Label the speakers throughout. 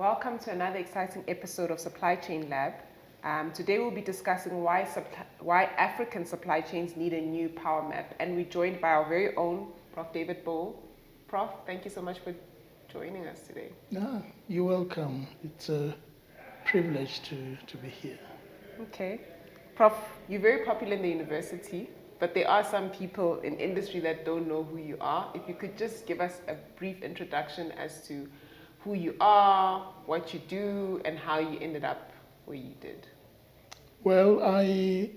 Speaker 1: Welcome to another exciting episode of Supply Chain Lab. Today we'll be discussing why African supply chains need a new power map, and we're joined by our very own Prof. David Pooe. Prof, thank you so much for joining us today.
Speaker 2: You're welcome. It's a privilege to be here.
Speaker 1: Okay. Prof, you're very popular in the university, but there are some people in industry that don't know who you are. If you could just give us a brief introduction as to who you are, what you do, and how you ended up where you did.
Speaker 2: Well, I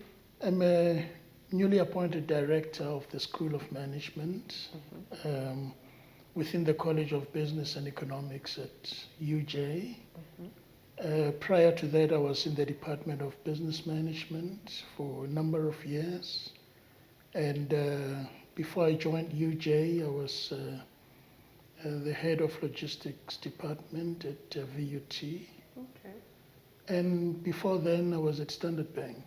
Speaker 2: am a newly appointed director of the School of Management within the College of Business and Economics at UJ. Prior to that, I was in the Department of Business Management for a number of years. And before I joined UJ, I was the head of logistics department at VUT.
Speaker 1: Okay.
Speaker 2: And before then, I was at Standard Bank.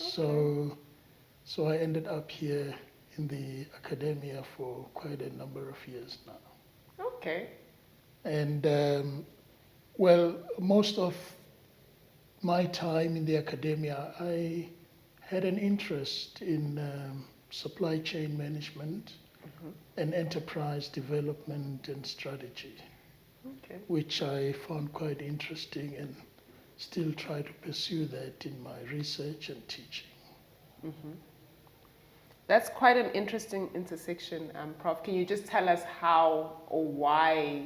Speaker 1: Okay.
Speaker 2: So I ended up here in the academia for quite a number of years now.
Speaker 1: Okay.
Speaker 2: And well, most of my time in the academia, I had an interest in supply chain management and enterprise development and strategy, which I found quite interesting and still try to pursue that in my research and teaching.
Speaker 1: That's quite an interesting intersection, Prof. Can you just tell us how or why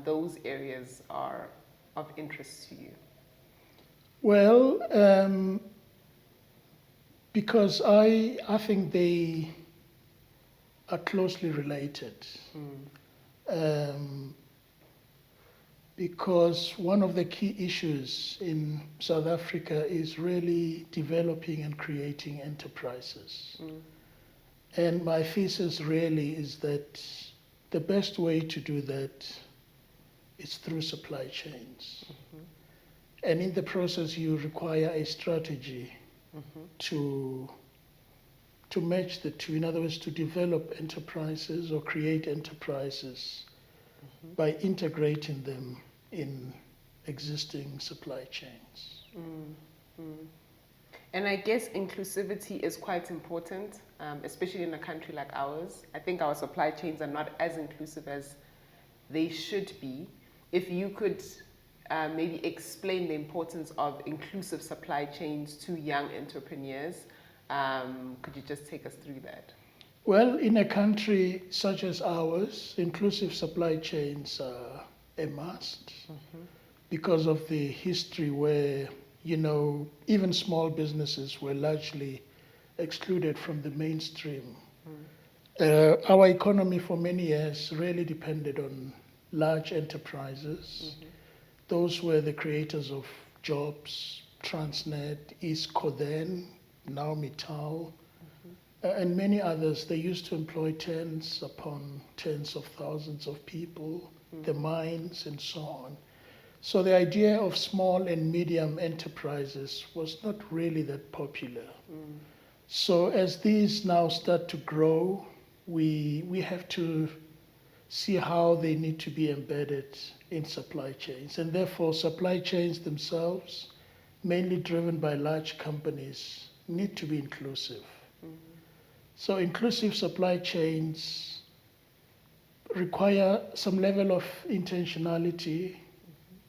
Speaker 1: those areas are of interest to you?
Speaker 2: Well, because I think they are closely related. Because one of the key issues in South Africa is really developing and creating enterprises. And my thesis really is that the best way to do that is through supply chains. And in the process, you require a strategy to match the two. In other words, to develop enterprises or create enterprises by integrating them in existing supply chains.
Speaker 1: And I guess inclusivity is quite important, especially in a country like ours. I think our supply chains are not as inclusive as they should be. If you could maybe explain the importance of inclusive supply chains to young entrepreneurs, could you just take us through that?
Speaker 2: Well, in a country such as ours, inclusive supply chains are a must because of the history where, even small businesses were largely excluded from the mainstream. Our economy for many years really depended on large enterprises. Those were the creators of jobs, Transnet, Iscoden, now Mittal, and many others. They used to employ tens upon tens of thousands of people, the mines and so on. So the idea of small and medium enterprises was not really that popular. So as these now start to grow, we have to see how they need to be embedded in supply chains. And therefore, supply chains themselves, mainly driven by large companies, need to be inclusive. So inclusive supply chains require some level of intentionality,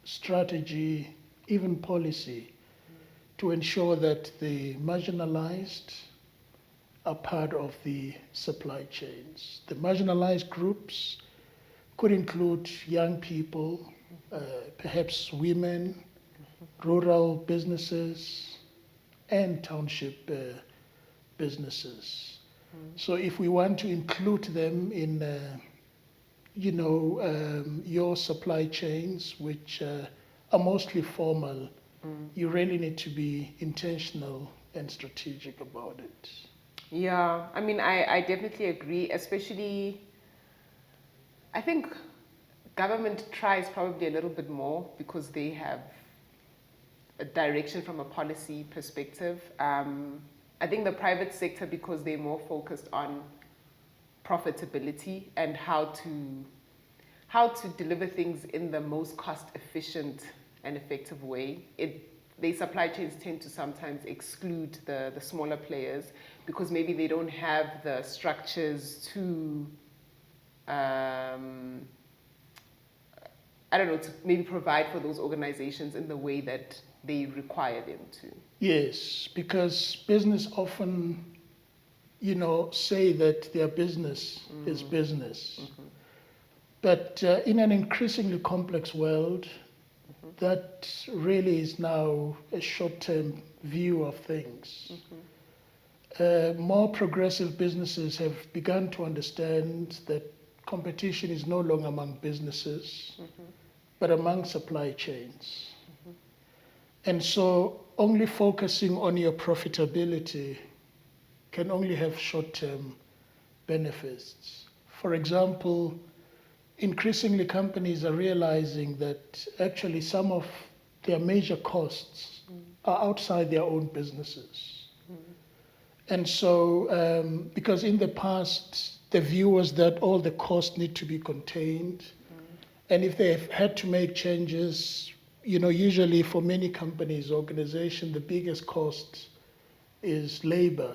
Speaker 2: strategy, even policy, to ensure that the marginalized are part of the supply chains. The marginalized groups could include young people, perhaps women, rural businesses, and township businesses. So if we want to include them in, your supply chains, which are mostly formal, you really need to be intentional and strategic about it.
Speaker 1: Yeah, I mean, I definitely agree, especially, I think government tries probably a little bit more because they have a direction from a policy perspective. I think the private sector, because they're more focused on profitability and how how to deliver things in the most cost efficient and effective way. The supply chains tend to sometimes exclude the smaller players because maybe they don't have the structures to, I don't know, to maybe provide for those organizations in the way that they require them to.
Speaker 2: Yes, because business often, say that their business is business. Mm-hmm. But in an increasingly complex world, that really is now a short-term view of things. More progressive businesses have begun to understand that competition is no longer among businesses, but among supply chains. And so only focusing on your profitability can only have short-term benefits. For example, increasingly companies are realizing that actually some of their major costs are outside their own businesses. And so, because in the past, the view was that all the costs need to be contained. And if they've had to make changes, usually for many companies, organizations, the biggest cost is labor.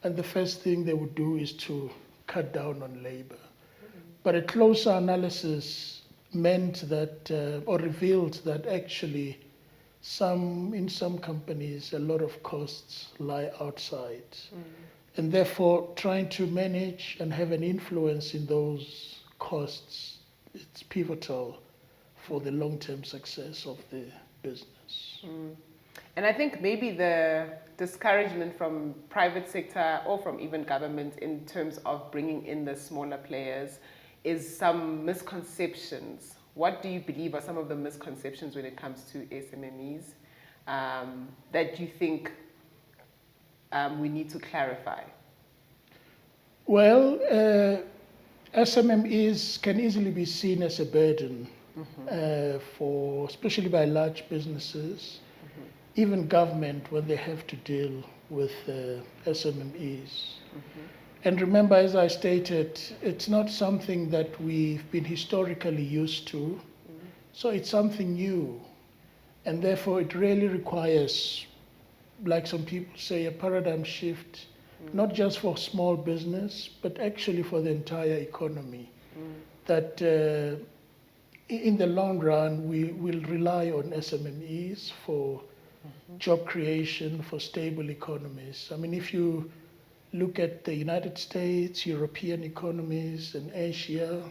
Speaker 2: And the first thing they would do is to cut down on labor. But a closer analysis meant that, or revealed that actually in some companies, a lot of costs lie outside. And therefore, trying to manage and have an influence in those costs, it's pivotal for the long-term success of the business.
Speaker 1: And I think maybe the discouragement from private sector or from even government in terms of bringing in the smaller players is some misconceptions. What do you believe are some of the misconceptions when it comes to SMMEs that you think we need to clarify?
Speaker 2: Well, SMMEs can easily be seen as a burden especially by large businesses, even government when they have to deal with SMMEs. And remember, as I stated, it's not something that we've been historically used to, so it's something new. And therefore, it really requires, like some people say, a paradigm shift, not just for small business, but actually for the entire economy. That in the long run, we will rely on SMMEs for job creation, for stable economies. I mean, if you look at the United States, European economies, and Asia,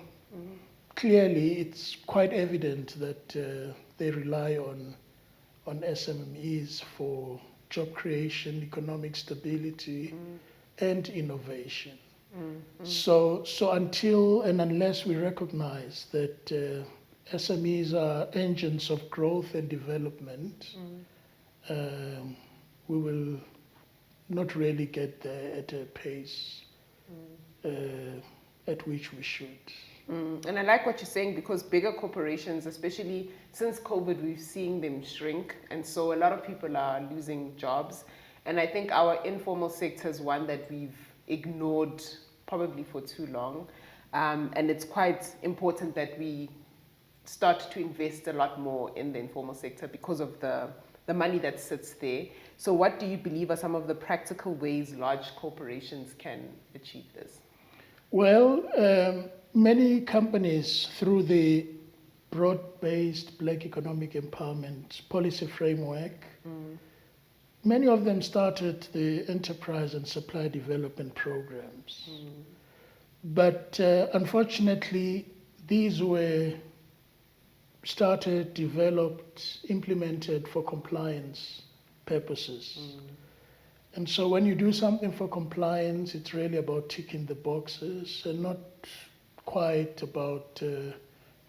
Speaker 2: clearly it's quite evident that they rely on SMEs for job creation, economic stability, and innovation. So until and unless we recognize that SMEs are engines of growth and development, we will not really get there at a pace at which we should.
Speaker 1: And I like what you're saying, because bigger corporations, especially since COVID, we've seen them shrink. And so a lot of people are losing jobs. And I think our informal sector is one that we've ignored probably for too long. And it's quite important that we start to invest a lot more in the informal sector because of the money that sits there. So what do you believe are some of the practical ways large corporations can achieve this?
Speaker 2: Well, many companies, through the broad-based Black Economic Empowerment policy framework, many of them started the enterprise and supply development programs. But unfortunately, these were started, developed, implemented for compliance purposes. And so when you do something for compliance, it's really about ticking the boxes and not quite about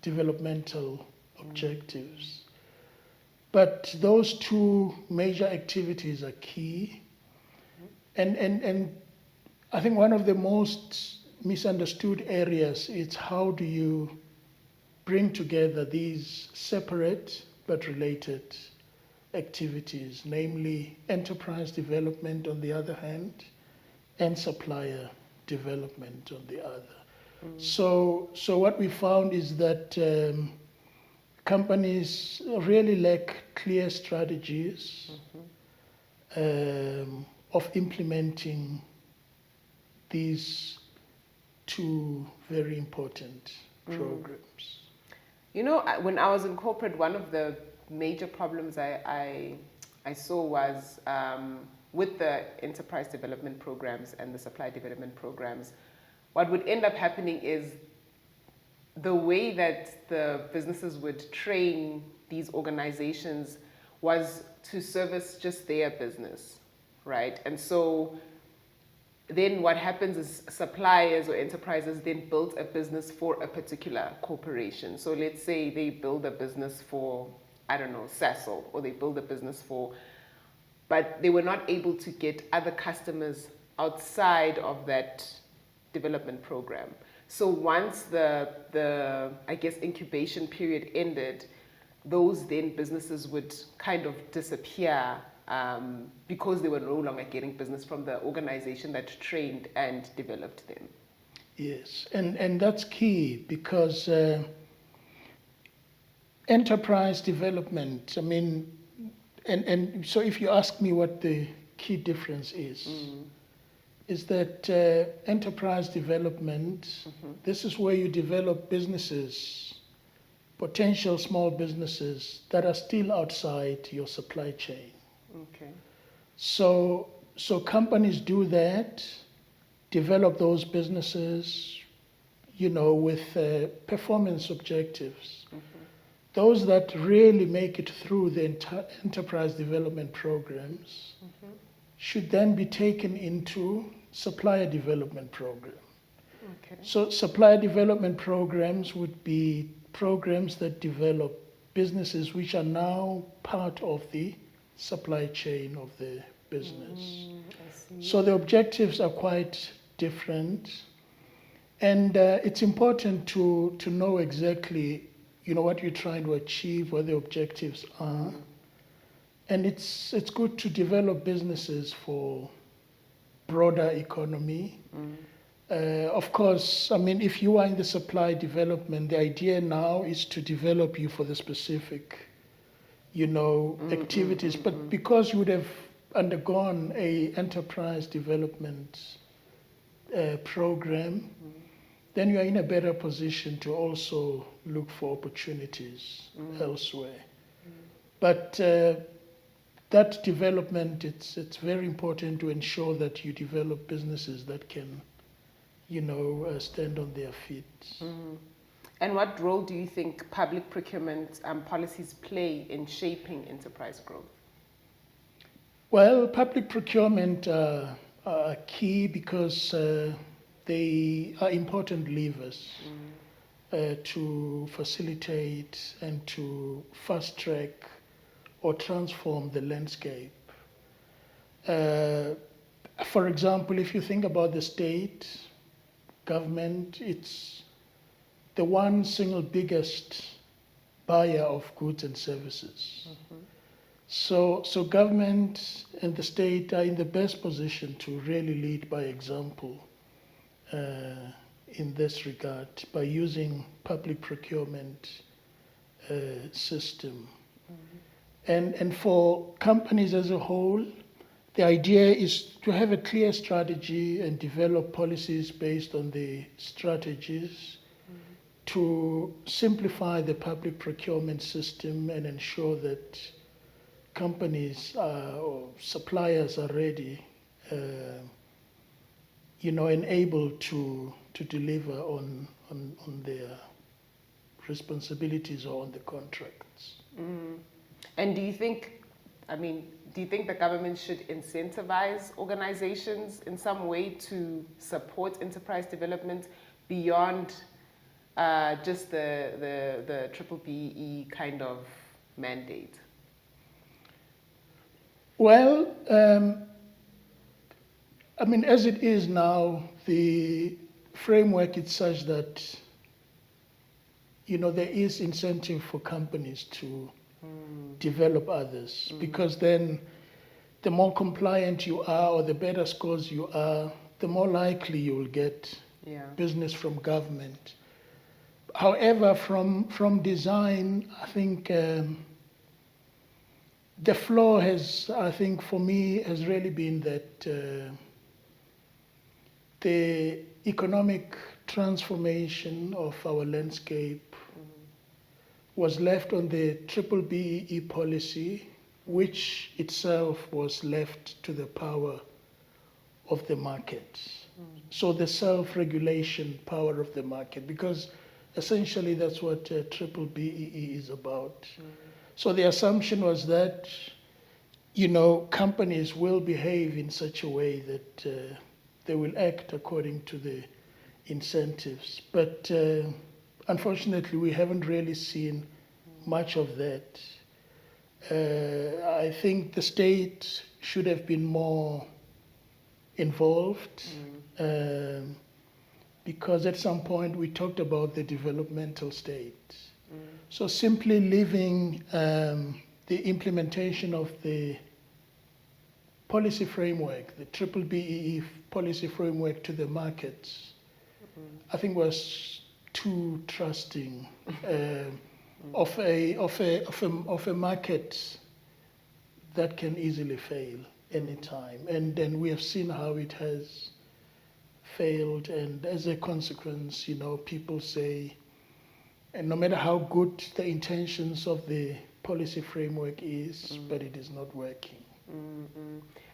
Speaker 2: developmental objectives. But those two major activities are key. And I think one of the most misunderstood areas is how do you bring together these separate but related activities, namely enterprise development on the other hand, and supplier development on the other. So what we found is that companies really lack clear strategies of implementing these two very important programs.
Speaker 1: You know, when I was in corporate, one of the major problems I saw was with the enterprise development programs and the supply development programs, what would end up happening is the way that the businesses would train these organizations was to service just their business, right? And so then what happens is suppliers or enterprises then build a business for a particular corporation. So let's say they build a business for, I don't know, Sasol, or they build a business for, but they were not able to get other customers outside of that development program. So once the I guess incubation period ended, those then businesses would kind of disappear because they were no longer getting business from the organization that trained and developed them.
Speaker 2: Yes, and that's key because enterprise development, I mean, and so if you ask me what the key difference is that enterprise development, this is where you develop businesses, potential small businesses that are still outside your supply chain.
Speaker 1: Okay.
Speaker 2: So companies do that, develop those businesses, you know, with performance objectives. Those that really make it through the enterprise development programs should then be taken into supplier development program.
Speaker 1: Okay.
Speaker 2: So supplier development programs would be programs that develop businesses which are now part of the supply chain of the business.
Speaker 1: I see.
Speaker 2: So the objectives are quite different, and it's important to know exactly, you know, what you're trying to achieve, what the objectives are, and it's good to develop businesses for broader economy. Of course, I mean, if you are in the supply development, the idea now is to develop you for the specific, you know, activities. But because you would have undergone a enterprise development program, then you are in a better position to also look for opportunities elsewhere. But that development, it's very important to ensure that you develop businesses that can, you know, stand on their feet.
Speaker 1: And what role do you think public procurement policies play in shaping enterprise growth?
Speaker 2: Well, public procurement are key because they are important levers to facilitate and to fast track or transform the landscape. For example, if you think about the state government, it's the one single biggest buyer of goods and services. So government and the state are in the best position to really lead by example in this regard by using public procurement system. And for companies as a whole, the idea is to have a clear strategy and develop policies based on the strategies to simplify the public procurement system and ensure that companies or suppliers are ready, you know, and able to deliver on their responsibilities or on the contracts.
Speaker 1: And do you think the government should incentivize organizations in some way to support enterprise development beyond just the triple BE kind of mandate?
Speaker 2: Well, I mean, as it is now, the framework is such that, you know, there is incentive for companies to develop others, because then the more compliant you are or the better scores you are, the more likely you will get
Speaker 1: Yeah.
Speaker 2: business from government. However, from design, I think the flaw has, I think for me, has really been that the economic transformation of our landscape was left on the triple BEE policy, which itself was left to the power of the market. So the self-regulation power of the market, because essentially that's what triple BEE is about. So the assumption was that, companies will behave in such a way that they will act according to the incentives. But unfortunately, we haven't really seen much of that. I think the state should have been more involved, because at some point we talked about the developmental state. So simply leaving the implementation of the policy framework, the triple BEE policy framework to the markets, I think was too trusting of a market that can easily fail anytime. And then we have seen how it has failed, and as a consequence, people say, and no matter how good the intentions of the policy framework is, but it is not working.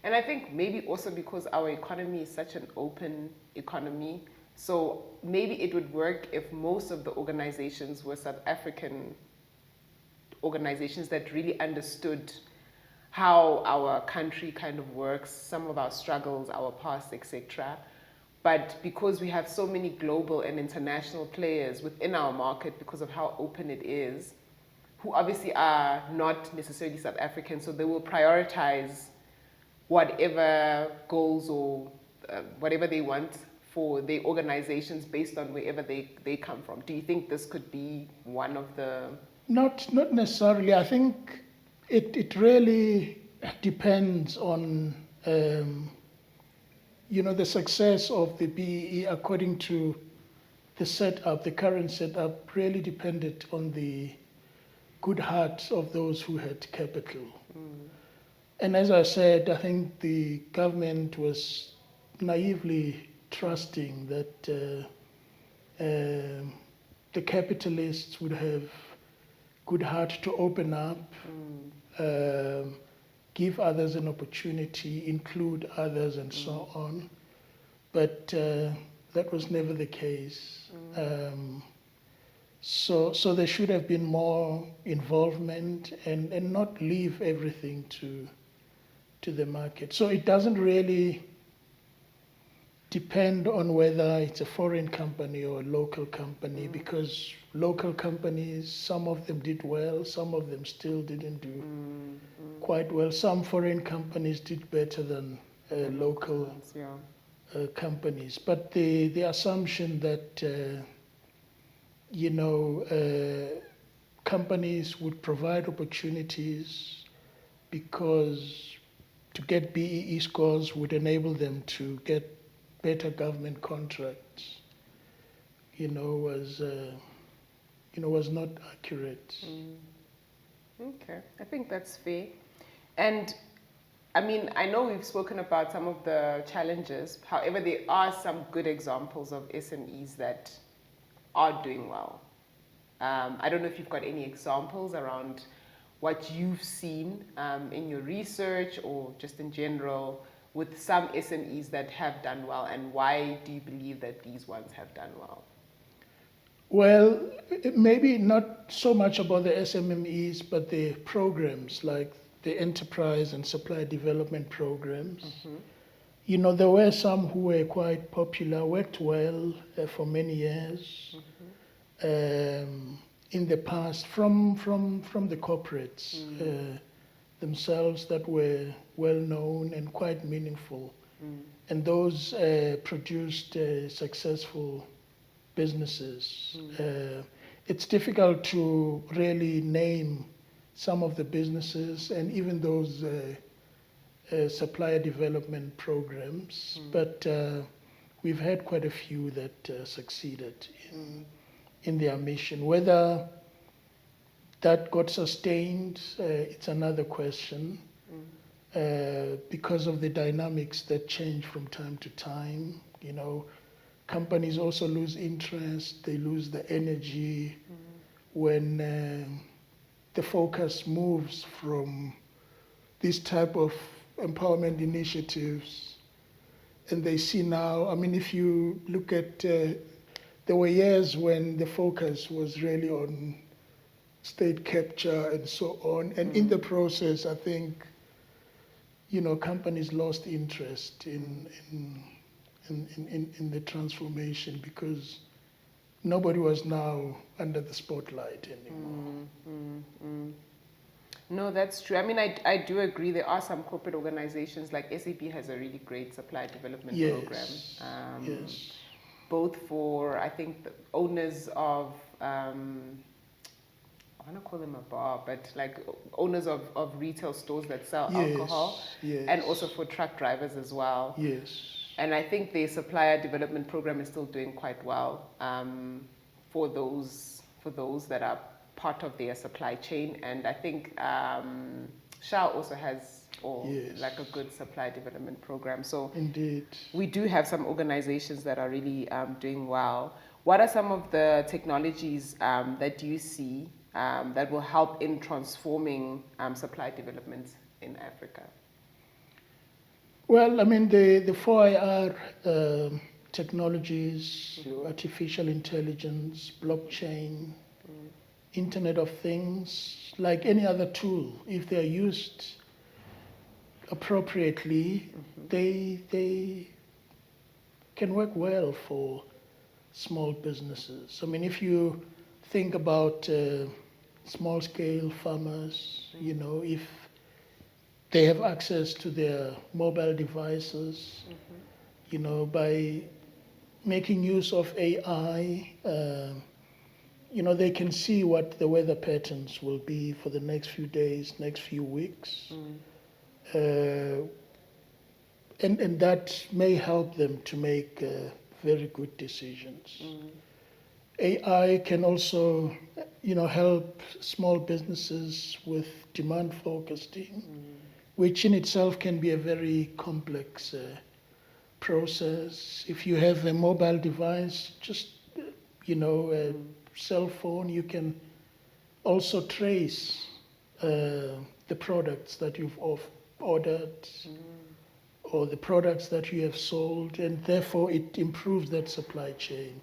Speaker 1: And I think maybe also because our economy is such an open economy, so maybe it would work if most of the organizations were South African organizations that really understood how our country kind of works, some of our struggles, our past, etc. But because we have so many global and international players within our market because of how open it is, who obviously are not necessarily South African, so they will prioritize whatever goals or whatever they want for their organizations based on wherever they come from. Do you think this could be one of the...
Speaker 2: Not necessarily. I think it really depends on the success of the BEE according to the setup. The current setup really depended on the good heart of those who had capital. And as I said, I think the government was naively trusting that the capitalists would have good heart to open up, give others an opportunity, include others, and so on. But that was never the case. So there should have been more involvement and not leave everything to the market. So it doesn't really depend on whether it's a foreign company or a local company, because local companies, some of them did well, some of them still didn't do quite well. Some foreign companies did better than local companies. But the assumption that companies would provide opportunities because to get BEE scores would enable them to get better government contracts, was not accurate.
Speaker 1: Okay, I think that's fair. And I mean, I know we've spoken about some of the challenges. However, there are some good examples of SMEs that are doing well. I don't know if you've got any examples around what you've seen in your research or just in general with some SMEs that have done well, and why do you believe that these ones have done well?
Speaker 2: Well, maybe not so much about the SMEs, but the programs like the enterprise and supply development programs. There were some who were quite popular, worked well for many years in the past from the corporates themselves that were well known and quite meaningful. And those produced successful businesses. It's difficult to really name some of the businesses and even those supplier development programs, but we've had quite a few that succeeded in their mission. Whether that got sustained, it's another question, because of the dynamics that change from time to time. You know, companies also lose interest, they lose the energy when the focus moves from this type of empowerment initiatives. And they see now, I mean, if you look at, there were years when the focus was really on state capture and so on. And in the process, I think, you know, companies lost interest in the transformation because nobody was now under the spotlight anymore.
Speaker 1: No, that's true. I mean, I do agree. There are some corporate organizations, like SAP has a really great supply development program.
Speaker 2: Yes.
Speaker 1: Both for, I think, the owners of, I want to call them a bar, but like owners of retail stores that sell alcohol, and also for truck drivers as well.
Speaker 2: Yes.
Speaker 1: And I think the supplier development program is still doing quite well for those that are part of their supply chain. And I think Shell also has like a good supply development program. So
Speaker 2: indeed,
Speaker 1: we do have some organizations that are really doing well. What are some of the technologies that you see that will help in transforming supply development in Africa?
Speaker 2: Well, I mean, the 4IR technologies, artificial intelligence, blockchain, Internet of Things, like any other tool, if they're used appropriately, they can work well for small businesses. I mean, if you think about small-scale farmers, you know, if they have access to their mobile devices, you know, by making use of AI, you know, they can see what the weather patterns will be for the next few days, next few weeks. And that may help them to make very good decisions. AI can also, you know, help small businesses with demand forecasting, which in itself can be a very complex process. If you have a mobile device, just, you know, a cell phone, you can also trace the products that you've ordered or the products that you have sold, and therefore it improves that supply chain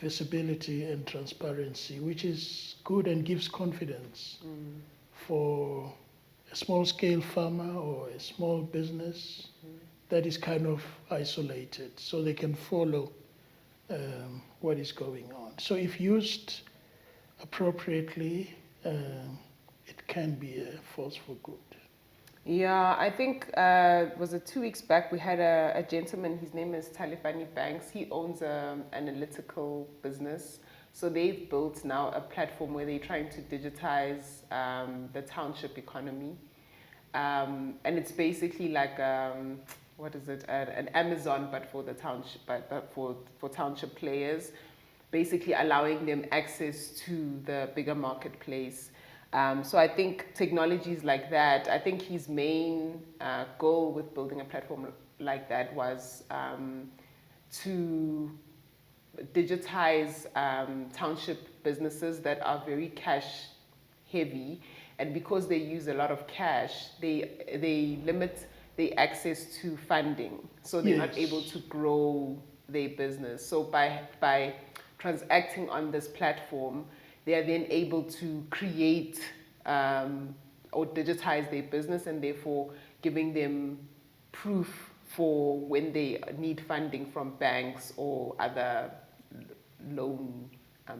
Speaker 2: visibility and transparency, which is good and gives confidence for a small-scale farmer or a small business that is kind of isolated, so they can follow what is going on. So if used appropriately, it can be a force for good.
Speaker 1: Yeah, I think, was it 2 weeks back, we had a gentleman, his name is Talifani Banks. He owns an analytical business. So they've built now a platform where they're trying to digitize the township economy. And it's basically like, what is it, an Amazon, but for the township, but for township players, basically allowing them access to the bigger marketplace. So I think technologies like that, I think his main goal with building a platform like that was to digitize township businesses that are very cash heavy, and because they use a lot of cash, they limit the access to funding, so they're not able to grow their business. So by transacting on this platform, they are then able to create or digitize their business, and therefore giving them proof for when they need funding from banks or other loan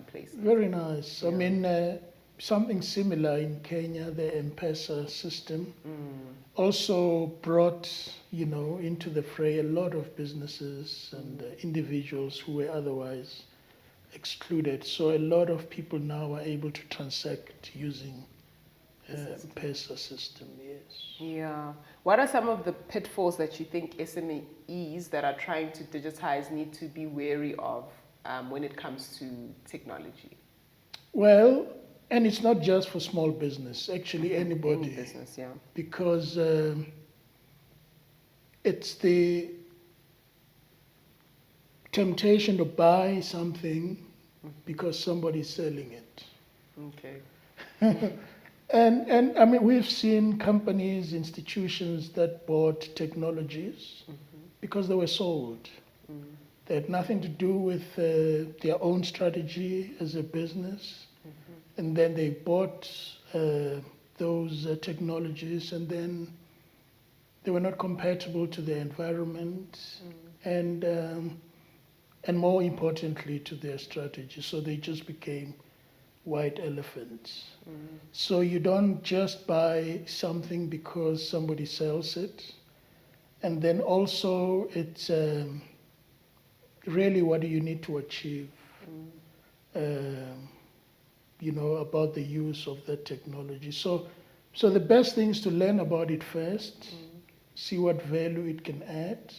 Speaker 1: places.
Speaker 2: Very nice. Yeah. I mean, something similar in Kenya, the M-Pesa system also brought, you know, into the fray a lot of businesses and individuals who were otherwise excluded. So a lot of people now are able to transact using PESA system, yes.
Speaker 1: Yeah. What are some of the pitfalls that you think SMEs that are trying to digitize need to be wary of when it comes to technology?
Speaker 2: Well, and it's not just for small business, actually anybody.
Speaker 1: Any business, yeah.
Speaker 2: Because it's the temptation to buy something because somebody's selling it.
Speaker 1: Okay.
Speaker 2: And I mean, we've seen companies, institutions that bought technologies because they were sold. They had nothing to do with their own strategy as a business. And then they bought those technologies, and then they were not compatible to their environment and more importantly to their strategy. So they just became white elephants. So you don't just buy something because somebody sells it. And then also it's really what do you need to achieve, about the use of that technology. So the best thing is to learn about it first, see what value it can add,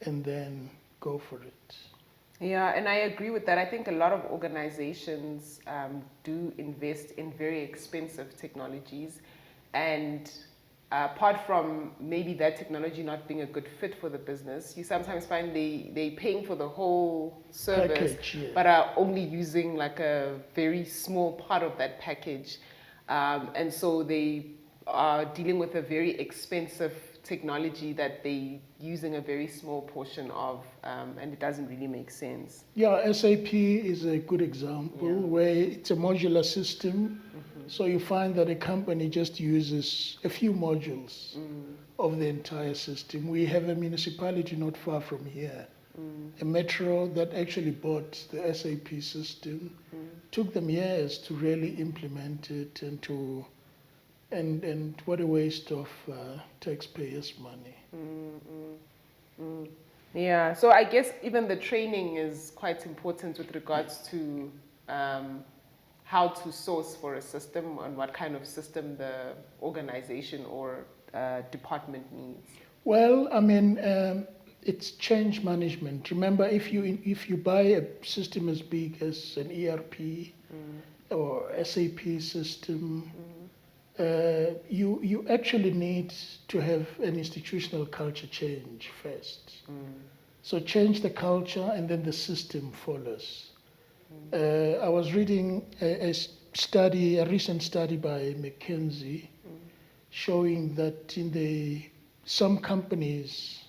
Speaker 2: and then go for it.
Speaker 1: Yeah, and I agree with that. I think a lot of organizations do invest in very expensive technologies, and apart from maybe that technology not being a good fit for the business, you sometimes find they're paying for the whole service,
Speaker 2: Package, yeah.
Speaker 1: but are only using like a very small part of that package. And so they are dealing with a very expensive technology that they using a very small portion of, and it doesn't really make sense.
Speaker 2: Yeah, SAP is a good example where it's a modular system. So you find that a company just uses a few modules of the entire system. We have a municipality not far from here, a metro that actually bought the SAP system. Took them years to really implement it and what a waste of taxpayers' money.
Speaker 1: Yeah, so I guess even the training is quite important with regards to how to source for a system and what kind of system the organization or department needs.
Speaker 2: Well, I mean, it's change management. Remember, if you buy a system as big as an ERP or SAP system, you actually need to have an institutional culture change first. So change the culture and then the system follows. I was reading a recent study by McKinsey, showing that some companies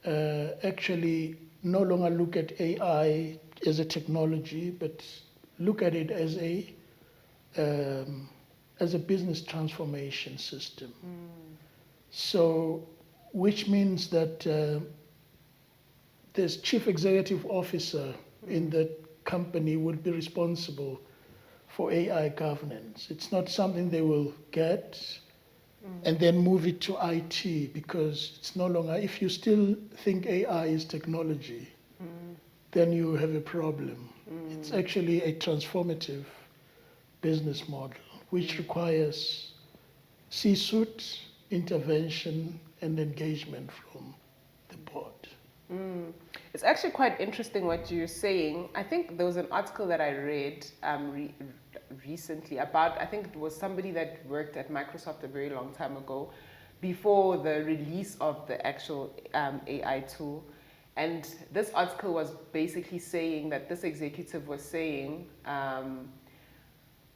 Speaker 2: actually no longer look at AI as a technology, but look at it as a business transformation system. So, which means that this chief executive officer in that company will be responsible for AI governance. It's not something they will get and then move it to IT, because it's no longer, if you still think AI is technology, then you have a problem. It's actually a transformative business model, which requires C-suite intervention and engagement from the board.
Speaker 1: It's actually quite interesting what you're saying. I think there was an article that I read recently about, I think it was somebody that worked at Microsoft a very long time ago, before the release of the actual AI tool. And this article was basically saying that this executive was saying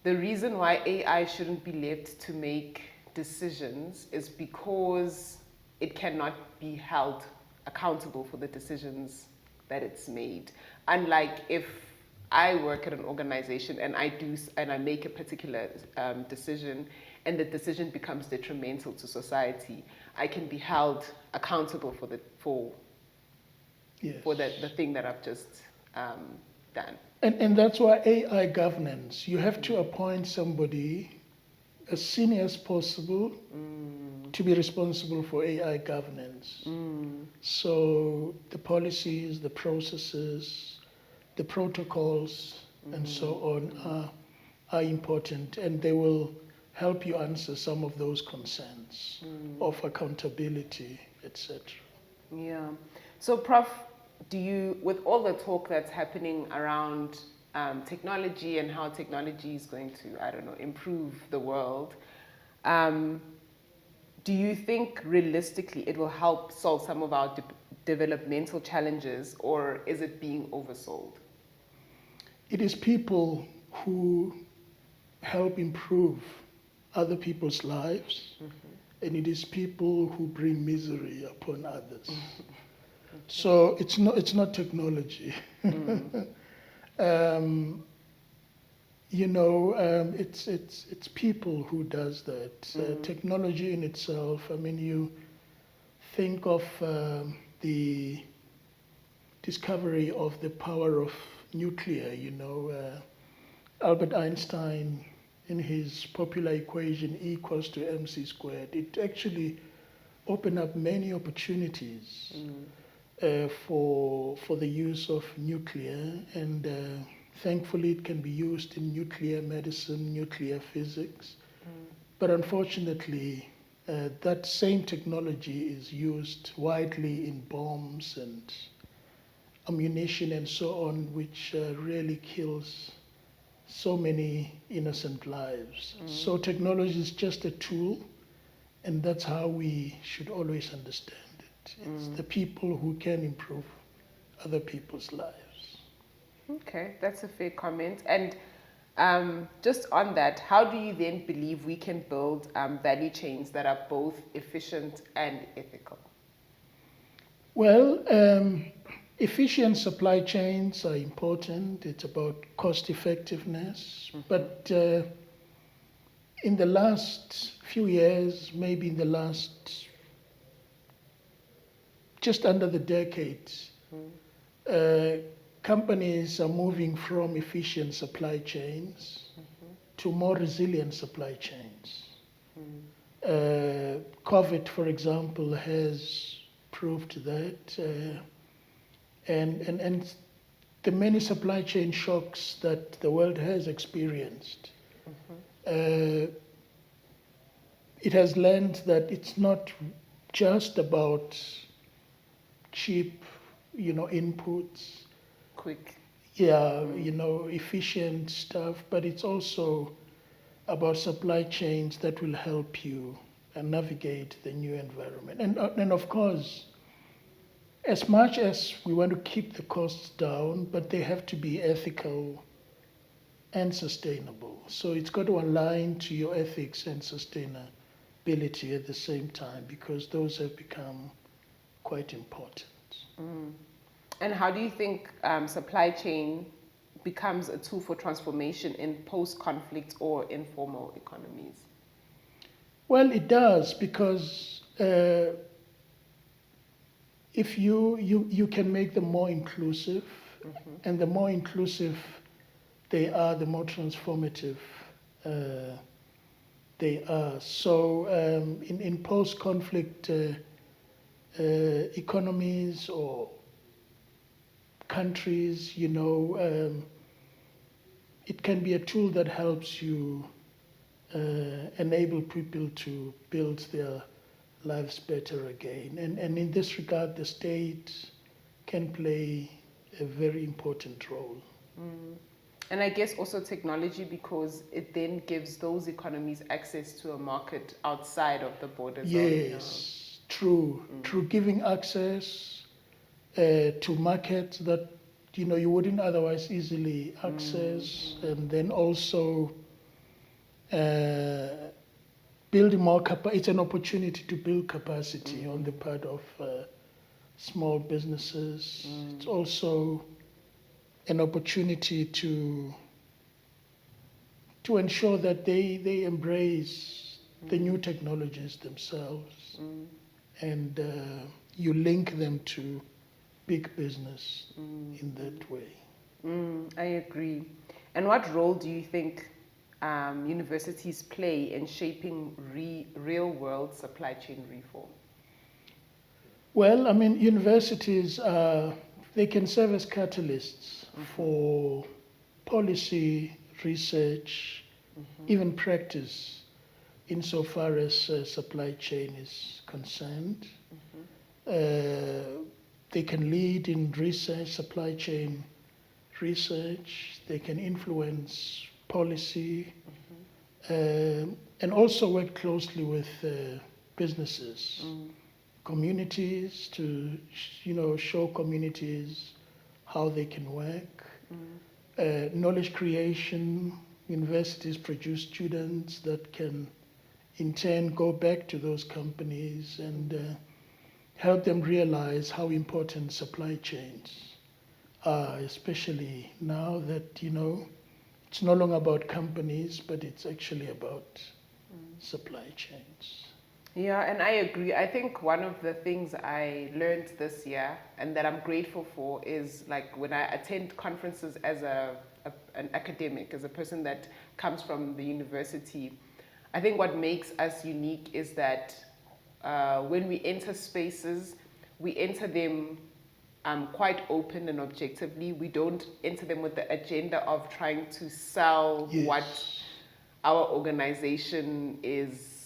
Speaker 1: the reason why AI shouldn't be left to make decisions is because it cannot be held accountable for the decisions that it's made. Unlike if I work at an organization and I make a particular decision, and the decision becomes detrimental to society, I can be held accountable for the thing that I've just done.
Speaker 2: And that's why AI governance, you have to appoint somebody as senior as possible to be responsible for AI governance. So the policies, the processes, the protocols, and so on are important, and they will help you answer some of those concerns of accountability, etc.
Speaker 1: Yeah. So, Prof, with all the talk that's happening around technology and how technology is going to, I don't know, improve the world, do you think realistically it will help solve some of our developmental challenges, or is it being oversold?
Speaker 2: It is people who help improve other people's lives, and it is people who bring misery upon others. So it's not technology. It's people who does that. Technology in itself, I mean, you think of the discovery of the power of nuclear, Albert Einstein, in his popular equation E equals to mc squared, it actually opened up many opportunities for the use of nuclear, and thankfully it can be used in nuclear medicine, nuclear physics. But unfortunately, that same technology is used widely in bombs and ammunition and so on, which really kills so many innocent lives. So technology is just a tool, and that's how we should always understand it. It's the people who can improve other people's lives.
Speaker 1: Okay, that's a fair comment. And just on that, how do you then believe we can build value chains that are both efficient and ethical?
Speaker 2: Well, efficient supply chains are important. It's about cost effectiveness. But in the last few years, maybe in the last just under the decade, companies are moving from efficient supply chains to more resilient supply chains. COVID, for example, has proved that. And the many supply chain shocks that the world has experienced, it has learned that it's not just about cheap, inputs,
Speaker 1: Quick.
Speaker 2: efficient stuff, but it's also about supply chains that will help you navigate the new environment. And of course, as much as we want to keep the costs down, but they have to be ethical and sustainable. So it's got to align to your ethics and sustainability at the same time, because those have become quite important.
Speaker 1: And how do you think supply chain becomes a tool for transformation in post-conflict or informal economies?
Speaker 2: Well, it does, because if you can make them more inclusive, and the more inclusive they are, the more transformative they are. So in post-conflict economies or countries, it can be a tool that helps you enable people to build their lives better again. And in this regard, the state can play a very important role.
Speaker 1: And I guess also technology, because it then gives those economies access to a market outside of the borders.
Speaker 2: Yes, true. Through giving access to markets that you wouldn't otherwise easily access, and then also building more capacity. It's an opportunity to build capacity on the part of small businesses. It's also an opportunity to ensure that they embrace the new technologies themselves, and you link them to big business in that way.
Speaker 1: I agree. And what role do you think universities play in shaping real-world supply chain reform?
Speaker 2: Well, I mean, universities, they can serve as catalysts for policy, research, even practice. insofar as supply chain is concerned. They can lead in research, supply chain research. They can influence policy, and also work closely with businesses, communities, to show communities how they can work. Knowledge creation. Universities produce students that can in turn go back to those companies and help them realize how important supply chains are, especially now that it's no longer about companies, but it's actually about supply chains.
Speaker 1: Yeah, and I agree. I think one of the things I learned this year and that I'm grateful for is like when I attend conferences as an academic, as a person that comes from the university, I think what makes us unique is that when we enter spaces, we enter them quite open and objectively. We don't enter them with the agenda of trying to sell what our organization is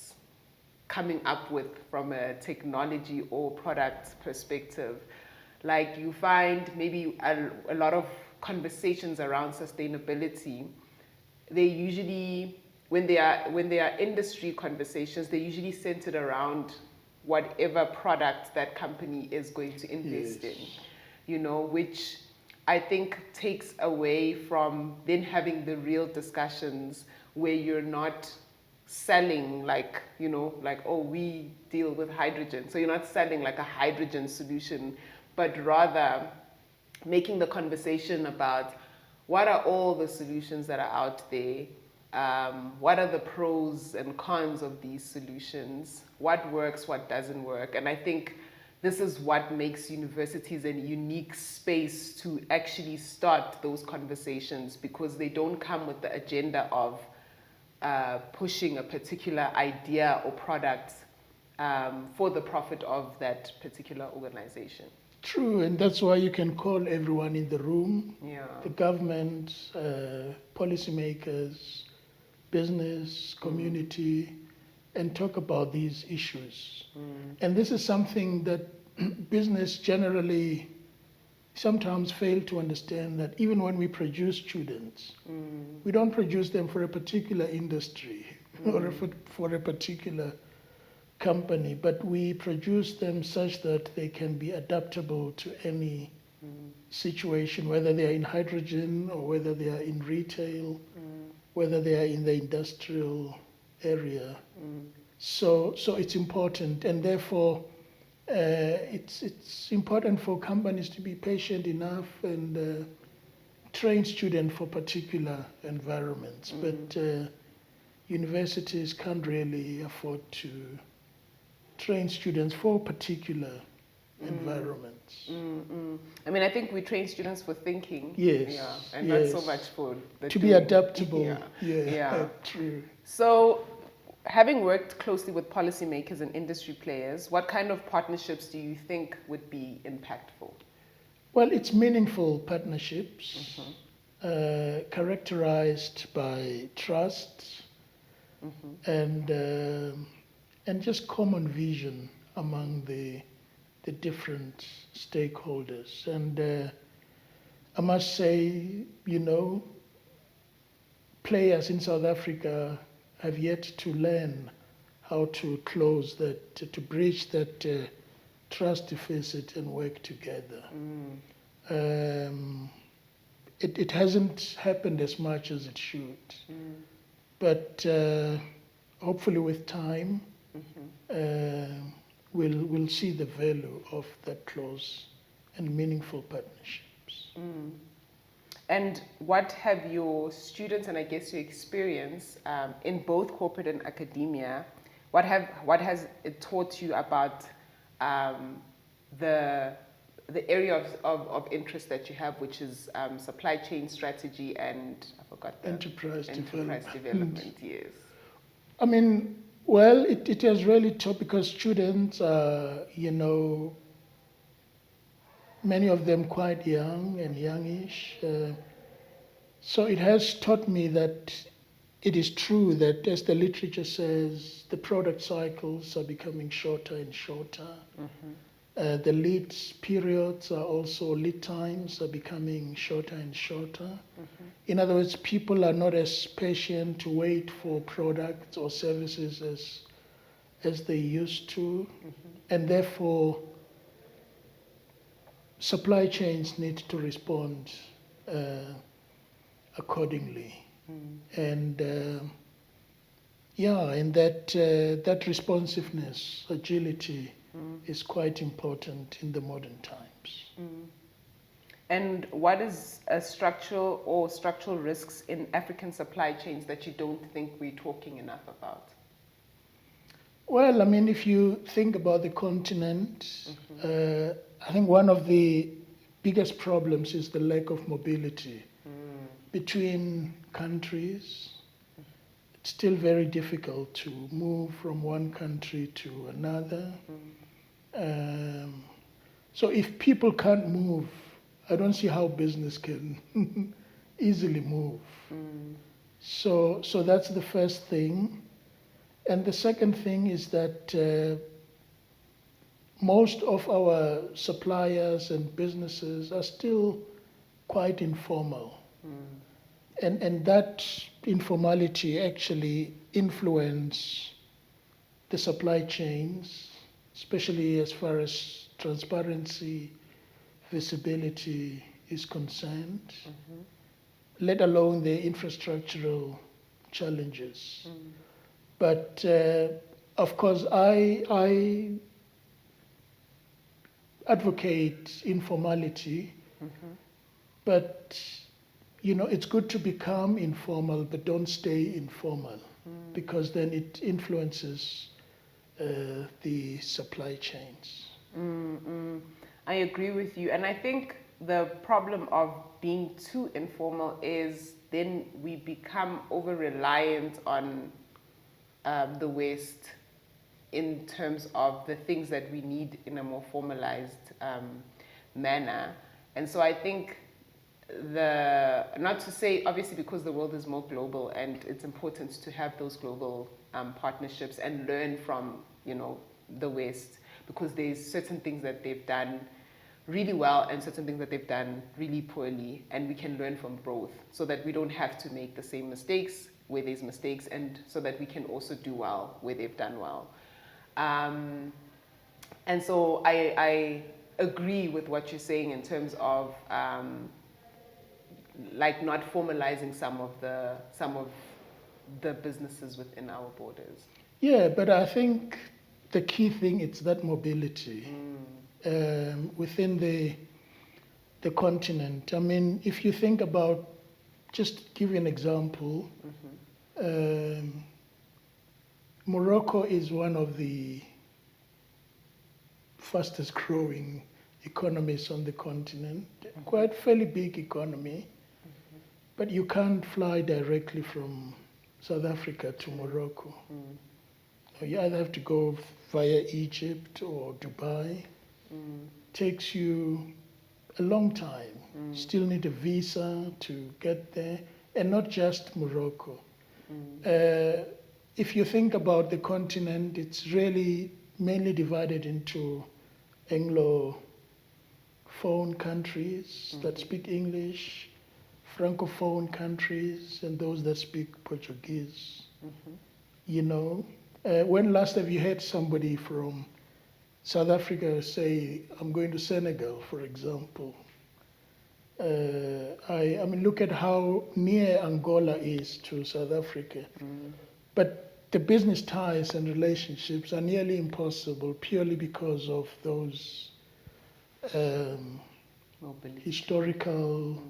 Speaker 1: coming up with from a technology or product perspective. Like you find maybe a lot of conversations around sustainability, they usually, when they are industry conversations, they're usually centered around whatever product that company is going to invest in, which I think takes away from then having the real discussions where you're not selling like, oh, we deal with hydrogen. So you're not selling like a hydrogen solution, but rather making the conversation about what are all the solutions that are out there, what are the pros and cons of these solutions, what works, what doesn't work. And I think this is what makes universities a unique space to actually start those conversations, because they don't come with the agenda of pushing a particular idea or product for the profit of that particular organization.
Speaker 2: True, and that's why you can call everyone in the room, the government, policymakers, business, community, and talk about these issues. And this is something that business generally sometimes fail to understand, that even when we produce students, we don't produce them for a particular industry or for a particular company, but we produce them such that they can be adaptable to any situation, whether they are in hydrogen or whether they are in retail, whether they are in the industrial area. So it's important, and therefore it's important for companies to be patient enough and train students for particular environments. But universities can't really afford to train students for particular environments.
Speaker 1: I mean, I think we train students for thinking.
Speaker 2: Yes.
Speaker 1: Yeah, and not so much for the
Speaker 2: to be adaptable.
Speaker 1: Yeah.
Speaker 2: True.
Speaker 1: So, having worked closely with policymakers and industry players, what kind of partnerships do you think would be impactful?
Speaker 2: Well, it's meaningful partnerships characterized by trust and just common vision among the different stakeholders. And I must say, players in South Africa have yet to learn how to close that, to bridge that trust deficit and work together. It hasn't happened as much as it should, but hopefully with time, we'll see the value of that close and meaningful partnerships.
Speaker 1: And what have your students, and I guess your experience in both corporate and academia, what has it taught you about the area of interest that you have, which is supply chain strategy and I forgot the
Speaker 2: enterprise
Speaker 1: development. Yes.
Speaker 2: I mean, well, it has really taught, because students are, many of them quite young and youngish. So it has taught me that it is true that, as the literature says, the product cycles are becoming shorter and shorter. The lead periods are also, lead times are becoming shorter and shorter. In other words, people are not as patient to wait for products or services as they used to. And therefore, supply chains need to respond accordingly. And and that responsiveness, agility, is quite important in the modern times.
Speaker 1: And what is a structural risks in African supply chains that you don't think we're talking enough about?
Speaker 2: Well, I mean, if you think about the continent, I think one of the biggest problems is the lack of mobility between countries. It's still very difficult to move from one country to another. So if people can't move, I don't see how business can easily move. So that's the first thing. And the second thing is that most of our suppliers and businesses are still quite informal. And that informality actually influences the supply chains, especially as far as transparency, visibility is concerned, let alone the infrastructural challenges. But of course, I advocate informality, but it's good to become informal, but don't stay informal, because then it influences the supply chains.
Speaker 1: I agree with you. And I think the problem of being too informal is then we become over-reliant on the West in terms of the things that we need in a more formalized manner. And so I think not to say, obviously, because the world is more global and it's important to have those global partnerships and learn from, the West, because there's certain things that they've done really well and certain things that they've done really poorly, and we can learn from both so that we don't have to make the same mistakes where there's mistakes, and so that we can also do well where they've done well. And so I agree with what you're saying in terms of not formalizing some of the businesses within our borders.
Speaker 2: Yeah, but I think the key thing is that mobility within the continent. I mean, if you think about, just give you an example, Morocco is one of the fastest growing economies on the continent, quite fairly big economy, but you can't fly directly from South Africa to Morocco. You either have to go via Egypt or Dubai. Takes you a long time. Still need a visa to get there, and not just Morocco. If you think about the continent, it's really mainly divided into Anglophone countries that speak English, Francophone countries, and those that speak Portuguese. When last have you heard somebody from South Africa say, I'm going to Senegal, for example? I mean, look at how near Angola is to South Africa. But the business ties and relationships are nearly impossible purely because of those historical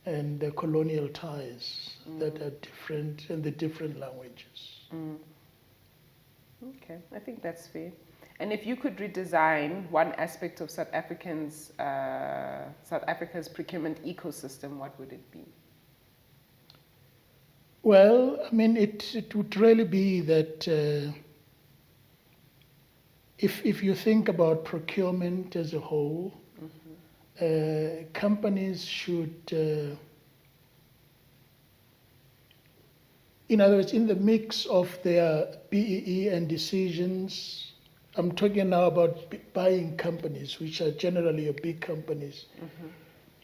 Speaker 2: and colonial ties that are different, and the different languages.
Speaker 1: Okay, I think that's fair. And if you could redesign one aspect of South Africa's procurement ecosystem, what would it be?
Speaker 2: Well, I mean, it would really be that if you think about procurement as a whole, companies should in other words, in the mix of their BEE and decisions, I'm talking now about buying companies, which are generally your big companies,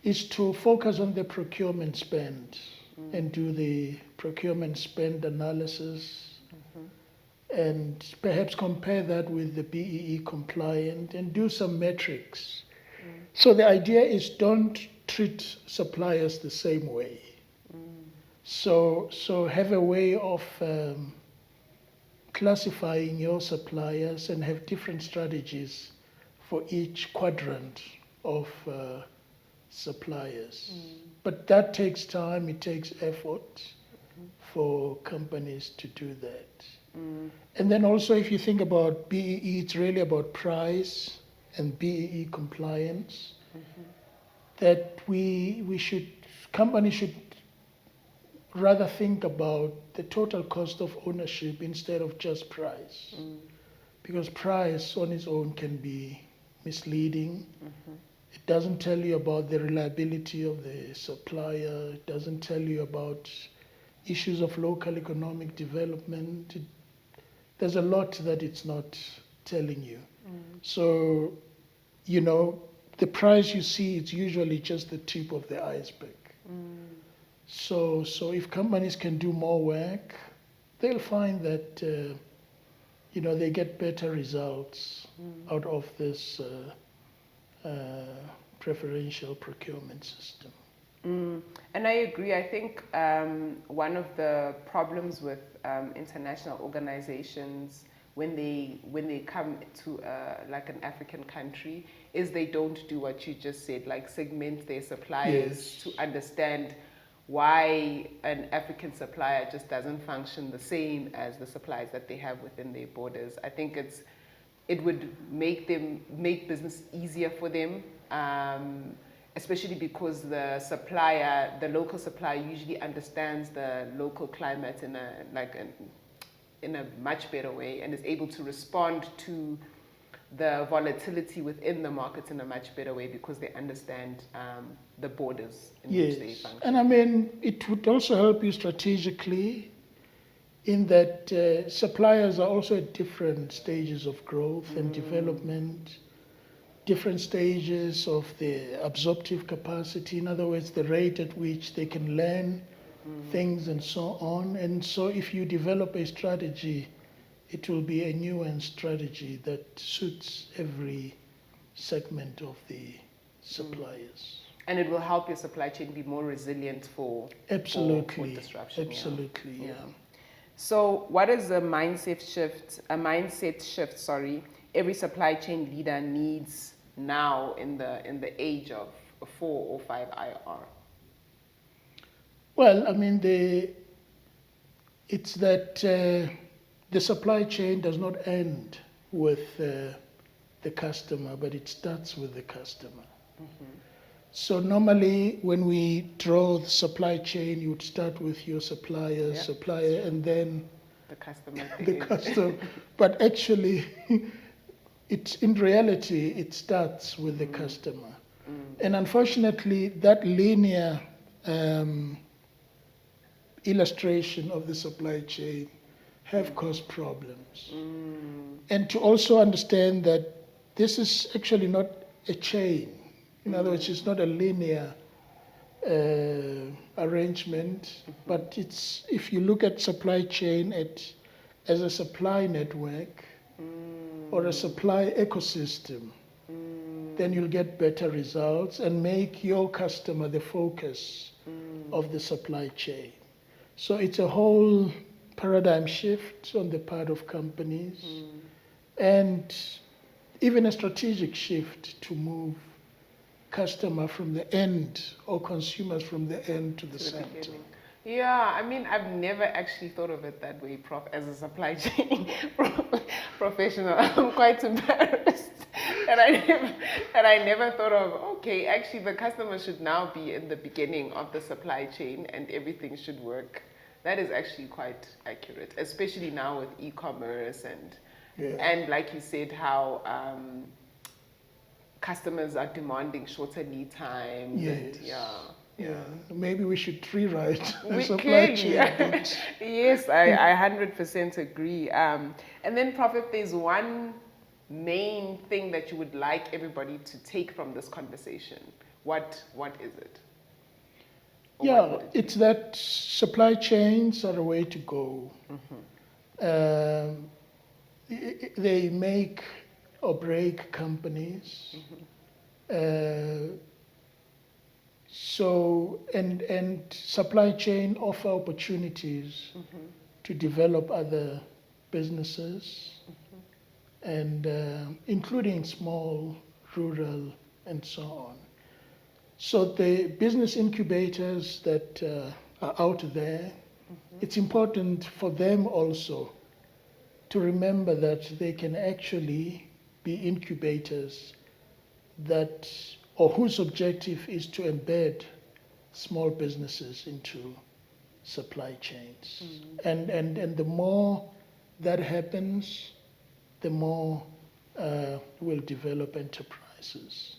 Speaker 2: is to focus on the procurement spend and do the procurement spend analysis and perhaps compare that with the BEE compliant and do some metrics. So the idea is don't treat suppliers the same way. So have a way of classifying your suppliers and have different strategies for each quadrant of suppliers. But that takes time, it takes effort for companies to do that. And then also if you think about BEE, it's really about price and BEE compliance, that companies should rather think about the total cost of ownership instead of just price. Because price on its own can be misleading. It doesn't tell you about the reliability of the supplier. It doesn't tell you about issues of local economic development. There's a lot that it's not telling you. So, the price you see, it's usually just the tip of the iceberg. So if companies can do more work, they'll find that, they get better results out of this preferential procurement system.
Speaker 1: And I agree. I think one of the problems with international organizations when they come to like an African country is they don't do what you just said, like segment their suppliers to understand why an African supplier just doesn't function the same as the suppliers that they have within their borders. I think it would make business easier for them, especially because the local supplier usually understands the local climate in a much better way and is able to respond to the volatility within the markets in a much better way because they understand the borders in which they function.
Speaker 2: And I mean, it would also help you strategically in that suppliers are also at different stages of growth and development, different stages of the absorptive capacity, in other words, the rate at which they can learn things and so on. And so if you develop a strategy, it will be a nuanced strategy that suits every segment of the suppliers.
Speaker 1: And it will help your supply chain be more resilient for disruption.
Speaker 2: Absolutely, yeah.
Speaker 1: So what is a mindset shift every supply chain leader needs now in the age of 4 or 5 IR?
Speaker 2: Well, I mean, it's that the supply chain does not end with the customer, but it starts with the customer. So normally when we draw the supply chain, you would start with your supplier, and then
Speaker 1: the customer.
Speaker 2: the customer. But actually, in reality, it starts with the customer. And unfortunately, that linear illustration of the supply chain have caused problems. And to also understand that this is actually not a chain. In other words, it's not a linear arrangement, but if you look at supply chain as a supply network or a supply ecosystem, then you'll get better results and make your customer the focus of the supply chain. So it's a whole paradigm shift on the part of companies and even a strategic shift to move customer from the end or consumers from the end to the center.
Speaker 1: Yeah, I mean, I've never actually thought of it that way, Prof, as a supply chain professional. I'm quite embarrassed. And I never thought of, okay, actually the customer should now be in the beginning of the supply chain and everything should work. That is actually quite accurate, especially now with e-commerce and like you said, how customers are demanding shorter lead times.
Speaker 2: Yes. Yeah. Maybe we should rewrite the
Speaker 1: We
Speaker 2: supply
Speaker 1: clearly,
Speaker 2: chain bit.
Speaker 1: yes, I 100% agree. And then, Prof, if there's one main thing that you would like everybody to take from this conversation, what is it? Or what
Speaker 2: Yeah,
Speaker 1: would it
Speaker 2: it's that supply chains are a way to go. They make or break companies. So, and supply chain offer opportunities to develop other businesses, and including small, rural, and so on. So the business incubators that are out there, it's important for them also to remember that they can actually be incubators that, or whose objective is to embed small businesses into supply chains. And the more that happens, the more we'll develop enterprises.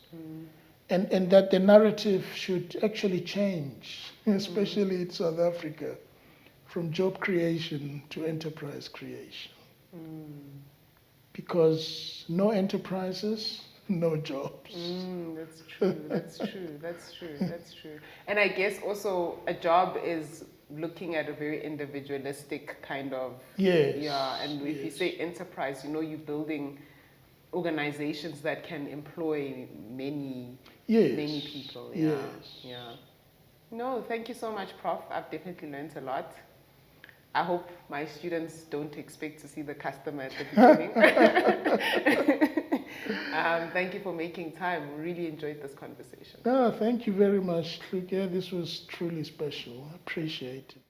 Speaker 2: And that the narrative should actually change, especially in South Africa, from job creation to enterprise creation. Because no enterprises, no jobs.
Speaker 1: That's true. That's true. That's true. That's true. And I guess also a job is looking at a very individualistic kind of.
Speaker 2: Yes.
Speaker 1: Yeah. And if you say enterprise, you know, you're building organizations that can employ many people. Yeah.
Speaker 2: Yes.
Speaker 1: Yeah. No, thank you so much, Prof. I've definitely learned a lot. I hope my students don't expect to see the customer at the beginning. Thank you for making time. Really enjoyed this conversation.
Speaker 2: No, thank you very much, Luke. Yeah, this was truly special. I appreciate it.